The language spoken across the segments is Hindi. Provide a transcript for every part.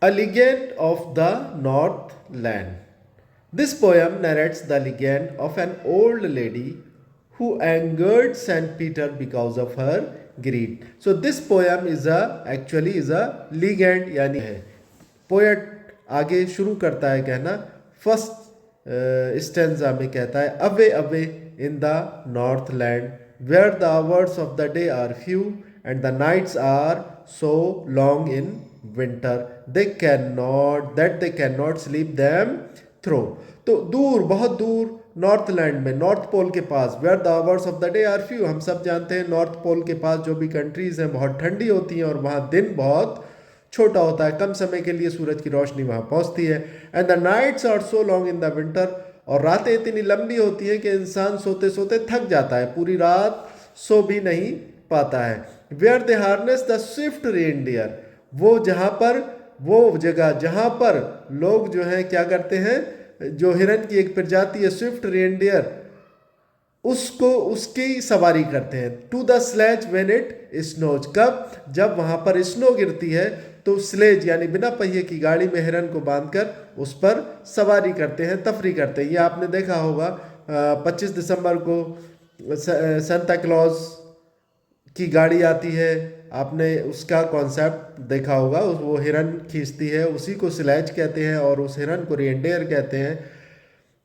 A Legend of the Northland. This poem narrates the legend of an old lady who angered Saint Peter because of her greed. So this poem is a legend यानी है. Poet आगे शुरू करता है कहना फर्स्ट स्टेंजा में कहता है away away in the north land where the hours of the day are few and the nights are so long in winter they can not sleep them through. तो दूर बहुत दूर नॉर्थ लैंड में नॉर्थ पोल के पास where the hours of the day are few. हम सब जानते हैं नॉर्थ पोल के पास जो भी कंट्रीज हैं बहुत ठंडी होती हैं और वहाँ दिन बहुत छोटा होता है, कम समय के लिए सूरज की रोशनी वहाँ पहुँचती है. And the nights are so long in the winter. और रातें इतनी लंबी होती हैं कि इंसान सोते सोते थक जाता है, पूरी रात सो भी नहीं पाता है. Where they harness the swift reindeer. वो जगह जहाँ पर लोग जो हैं क्या करते हैं, जो हिरन की एक प्रजाति है स्विफ्ट रेनडियर, उसकी सवारी करते हैं. To the sledge when it snows. कब? जब वहाँ पर स्नो गिरती है तो स्लेज यानी बिना पहिए की गाड़ी में हिरन को बांधकर उस पर सवारी करते हैं, तफरी करते हैं. ये आपने देखा होगा 25 दिसंबर को सांता क्लॉज की गाड़ी आती है, आपने उसका कॉन्सेप्ट देखा होगा. वो हिरन खींचती है, उसी को स्लेज कहते हैं और उस हिरन को रेनडियर कहते हैं.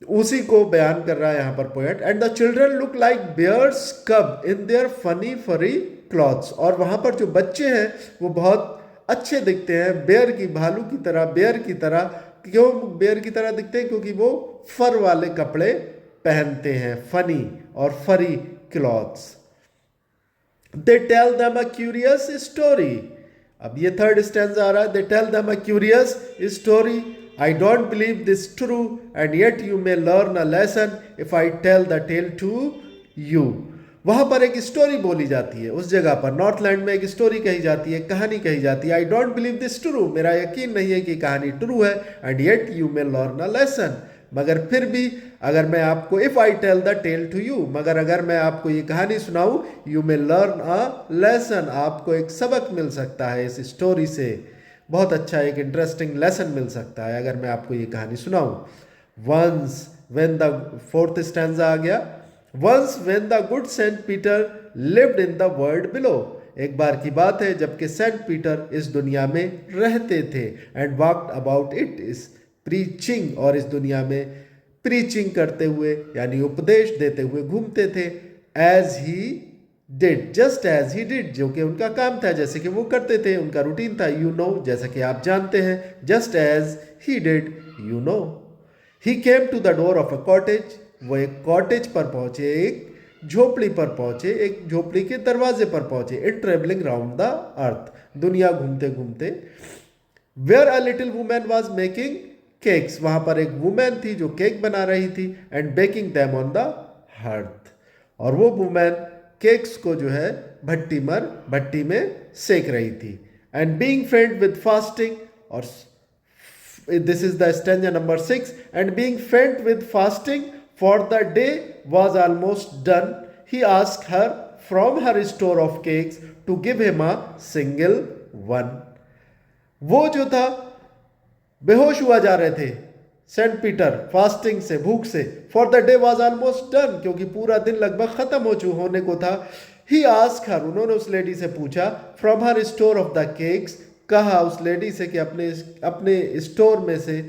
उसी को बयान कर रहा है यहाँ पर poet. And the children look like bears cub in their funny furry clothes. और वहाँ पर जो बच्चे हैं वो बहुत अच्छे दिखते हैं, बेयर की, भालू की तरह, बेयर की तरह. क्यों बेयर की तरह दिखते हैं? क्योंकि वो फर वाले कपड़े पहनते हैं, फनी और furry clothes. They tell them a curious story. अब ये थर्ड स्टैंजा आ रहा है. They tell them a curious story. I don't believe this true and yet you may learn a lesson if I tell the tale to you. वहाँ पर एक स्टोरी बोली जाती है, उस जगह पर नॉर्थलैंड में एक स्टोरी कही जाती है, कहानी कही जाती है. I don't believe this true. मेरा यकीन नहीं है कि कहानी ट्रू है. And yet you may learn a lesson. मगर फिर भी अगर मैं आपको if I tell the tale to you, मगर अगर मैं आपको ये कहानी सुनाऊँ, you may learn a lesson. आपको एक सबक मिल सकता है इस स्टोरी से, बहुत अच्छा एक इंटरेस्टिंग लेसन मिल सकता है अगर मैं आपको ये कहानी सुनाऊं. Once when the fourth stanza आ गया. Once when the good saint Peter lived in the world below. एक बार की बात है जबकि सेंट पीटर इस दुनिया में रहते थे. And walked about it is preaching. और इस दुनिया में प्रीचिंग करते हुए यानी उपदेश देते हुए घूमते थे. As he did, just as he did, जो कि उनका काम था, जैसे कि वो करते थे, उनका रूटीन था. यू नो, जैसा कि आप जानते हैं. Just as he did, you know. He came to the door of a cottage. वो एक कॉटेज पर पहुंचे, एक झोपड़ी पर पहुंचे, एक झोपड़ी के दरवाजे पर पहुंचे. In travelling round the earth, दुनिया घूमते घूमते. Where a little women was making cakes. वहां पर एक वुमेन थी जो केक बना रही थी. And baking them on the hearth. और वो वुमेन केक्स को जो है भट्टी में सेक रही थी. And being faint with fasting. और this is the stanza number 6. And being faint with fasting for the day was almost done, he asked her from her store of cakes to give him a single one. वो जो था बेहोश हुआ जा रहे थे सेंट पीटर, फास्टिंग से, भूख से. For the day was almost done, क्योंकि पूरा दिन लगभग खत्म होने को था. ही आस्क्ड हर, उन्होंने उस लेडी से पूछा. From her store of the cakes, कहा उस लेडी से कि अपने स्टोर में से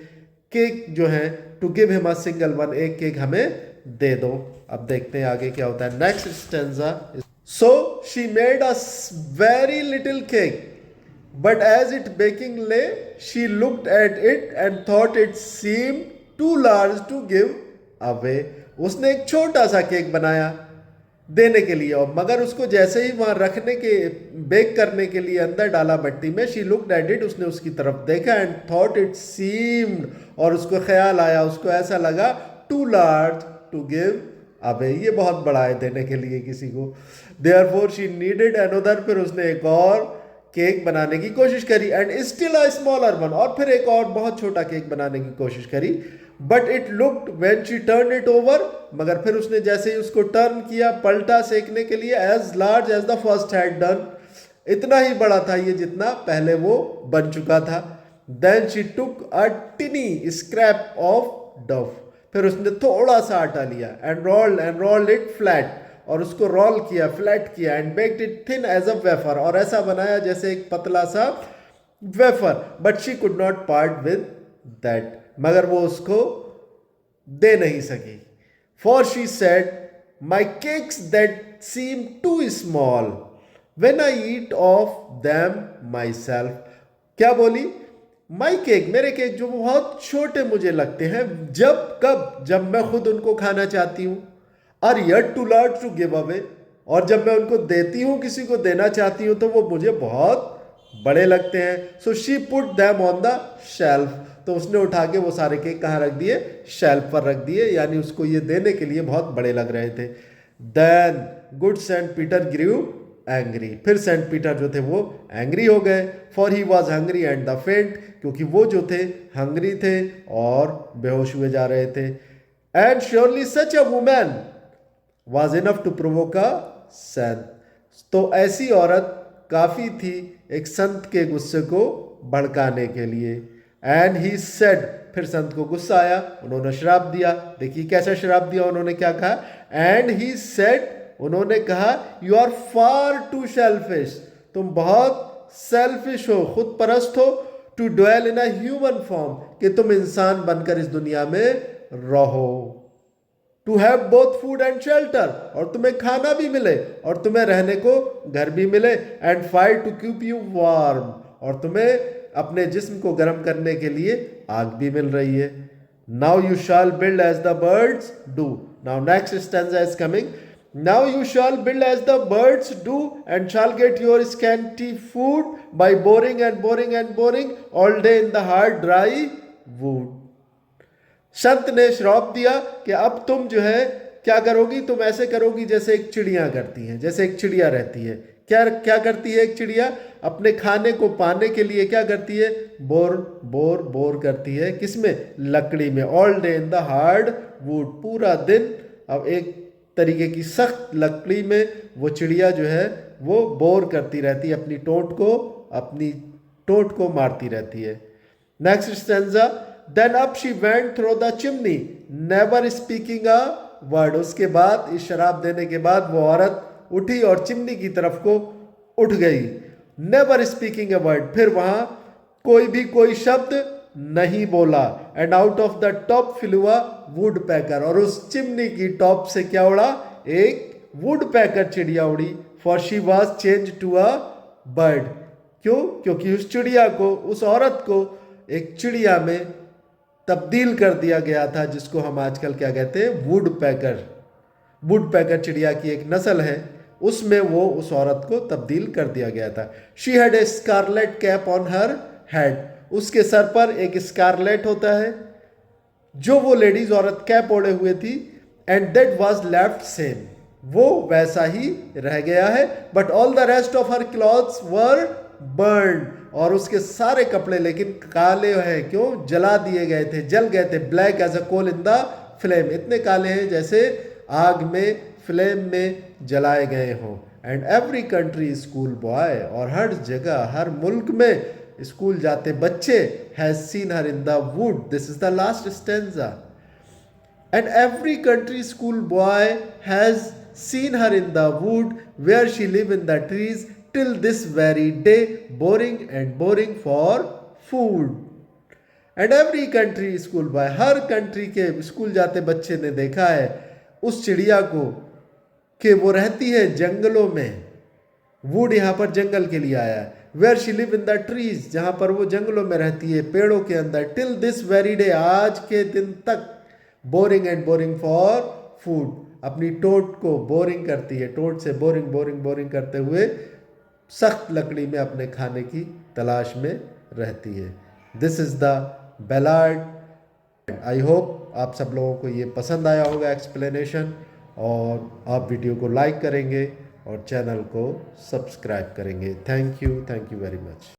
केक जो है to give him a single one, एक केक हमें दे दो. अब देखते हैं आगे क्या होता है. Next stanza. So she made a very little cake, but as it baking lay, she looked at it and thought it seemed too large to give away. उसने एक छोटा सा केक बनाया देने के लिए, और मगर उसको जैसे ही वहां रखने के, बेक करने के लिए अंदर डाला भट्टी में, she looked at it, उसने उसकी तरफ देखा. and thought it seemed, और उसको ख्याल आया, उसको ऐसा लगा, too large to give away, ये बहुत बड़ा है देने के लिए किसी को. therefore she needed another, फिर उसने एक और केक बनाने की कोशिश करी. And still a smaller one, और फिर एक और बहुत छोटा केक बनाने की कोशिश करी. But it looked when she turn it over, मगर फिर उसने जैसे ही उसको टर्न किया, पलटा सेकने के लिए, as large as the first had done, इतना ही बड़ा था ये जितना पहले वो बन चुका था. Then she took a tiny scrap of dough, फिर उसने थोड़ा सा आटा लिया, एंड रोल्ड इट फ्लैट, और उसको रोल किया, फ्लैट किया, and baked it thin as a wafer, और ऐसा बनाया जैसे एक पतला सा wafer, but she could not part with that, मगर वो उसको दे नहीं सकी। For she said my cakes that seem too small when I eat of them myself, क्या बोली? माई केक, मेरे केक जो बहुत छोटे मुझे लगते हैं, जब मैं खुद उनको खाना चाहती हूँ, और yet too large to give away, और जब मैं उनको देती हूँ, किसी को देना चाहती हूँ, तो वो मुझे बहुत बड़े लगते हैं। So she put them on the shelf, तो उसने उठा के वो सारे केक कहाँ रख दिए? शेल्फ पर रख दिए, यानी उसको ये देने के लिए बहुत बड़े लग रहे थे। देन गुड सेंट पीटर ग्रू एंग्री, फिर सेंट पीटर जो थे वो एंग्री हो गए। For he was hungry and the फेंट, क्योंकि वो जो थे हंग्री थे और बेहोश हुए जा रहे थे। And surely such a woman was enough to provoke a saint, तो ऐसी औरत काफी थी एक संत के गुस्से को भड़काने के लिए। एंड ही सेड, फिर संत को गुस्सा आया, उन्होंने श्राप दिया। देखिए कैसा श्राप दिया उन्होंने, क्या कहा? एंड ही सेड, उन्होंने कहा, you are far too selfish, तुम बहुत सेल्फिश हो, खुद परस्त हो, to dwell in a human form, कि तुम इंसान बनकर इस दुनिया में रहो। To have both food and shelter, और तुम्हें खाना भी मिले और तुम्हें रहने को घर भी मिले। And fire to keep you warm, और तुम्हें अपने जिस्म को गर्म करने के लिए आग भी मिल रही है। Now you shall build as the birds do, now next stanza is coming. Now you shall build as the birds do and shall get your scanty food by boring and boring and boring all day in the hard dry wood. संत ने श्राप दिया कि अब तुम जो है क्या करोगी? तुम ऐसे करोगी जैसे एक चिड़िया करती है, जैसे एक चिड़िया रहती है। क्या क्या करती है एक चिड़िया? अपने खाने को पाने के लिए क्या करती है? बोर बोर बोर करती है, किसमें? लकड़ी में। All day in the hard would, पूरा दिन अब एक तरीके की सख्त लकड़ी में वो चिड़िया जो है वो बोर करती रहती है, अपनी टोंट को मारती रहती है। Next stanza, then up she went through the chimney never speaking a word, उसके बाद इस शराब देने के बाद वो औरत उठी और चिमनी की तरफ को उठ गई। नेवर स्पीकिंग अ वर्ड, फिर वहां कोई शब्द नहीं बोला। And out of the top flew a woodpecker, और उस चिमनी की टॉप से क्या उड़ा? एक वुड पैकर चिड़िया उड़ी। For she was change to a bird, क्यों? क्योंकि उस चिड़िया को, उस औरत को एक चिड़िया में तब्दील कर दिया गया था, जिसको हम आजकल क्या कहते हैं? Would packer. वुड पैकर चिड़िया की एक नस्ल है, उसमें वो उस औरत को तब्दील कर दिया गया था। She had a scarlet cap on her head, उसके सर पर एक स्कारलेट होता है, जो वो लेडीज औरत कैप ओढ़े हुए थी। And that was left same, वो वैसा ही रह गया है। But all the rest of her clothes were burn, और उसके सारे कपड़े लेकिन काले हैं, क्यों? जला दिए गए थे, जल गए थे। Black as a coal in the flame, इतने काले हैं जैसे आग में, फ्लेम में जलाए गए हों। And every country school boy, और हर जगह, हर मुल्क में स्कूल जाते बच्चे, has seen her in the wood. This is the last stanza. And every country school boy has seen her in the wood where she live in the trees till this very day, boring and boring for food. And every country school boy, her country के स्कूल जाते बच्चे ने देखा है उस चिड़िया को कि वो रहती है जंगलों में। वुड यहाँ पर जंगल के लिए आया है। Where she live in the trees, जहाँ पर वो जंगलों में रहती है, पेड़ों के अंदर। टिल दिस वेरी डे, आज के दिन तक। Boring and boring for food, अपनी टोट को बोरिंग करती है, टोट से बोरिंग बोरिंग बोरिंग करते हुए सख्त लकड़ी में अपने खाने की तलाश में रहती है। This is the ballad. I hope आप सब लोगों को ये पसंद आया होगा एक्सप्लेनेशन, और आप वीडियो को लाइक करेंगे और चैनल को सब्सक्राइब करेंगे। Thank you very much.